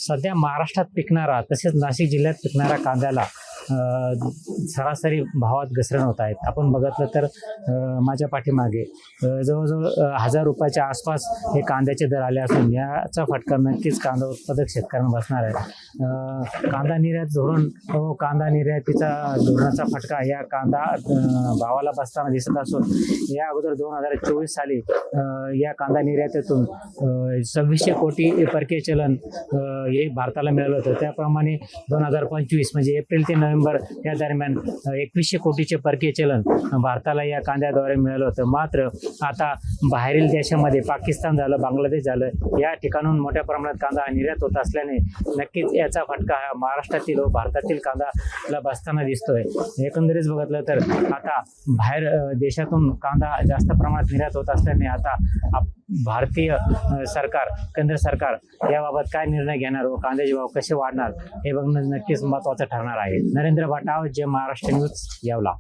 सध्या महाराष्ट्रात पिकणारा तसेच नाशिक जिल्ह्यात पिकणाऱ्या कांद्याला सरासरी भावात घसरण होत आहेत. आपण बघितलं तर माझ्या पाठीमागे जवळजवळ 1000 रुपयाच्या आसपास हे कांद्याचे दर आले असून याचा फटका नक्कीच कांदा उत्पादक शेतकऱ्यांना बसणार आहे. कांदा निर्यात धोरण व कांदा निर्यातीचा धोरणाचा फटका या कांदा भावाला बसताना दिसत असून या अगोदर 2024 साली या कांदा निर्यातीतून 2600 कोटी परकीय चलन हे भारताला मिळालं होतं. त्याप्रमाणे 2025 म्हणजे एप्रिल ते नोव्हेंबर या दरम्यान 2100 कोटीचे परकीय चलन भारताला या कांद्याद्वारे मिळालं होतं. मात्र आता बाहेरील देशामध्ये पाकिस्तान झालं, बांगलादेश झालं, या ठिकाणून मोठ्या प्रमाणात कांदा निर्यात होत असल्याने नक्कीच याचा फटका हा महाराष्ट्रातील व भारतातील कांदाला बसताना दिसतोय. एकंदरीत बघितलं तर आता बाहेर देशातून कांदा जास्त प्रमाणात निर्यात होत असल्याने आता भारतीय सरकार, केंद्र सरकार याबाबत काय निर्णय घेणार व कांद्याचे भाव कसे वाढणार हे बघणं नक्कीच महत्त्वाचं ठरणार आहे. नरेंद्र भाटाव, जे महाराष्ट्र न्यूज, येवला.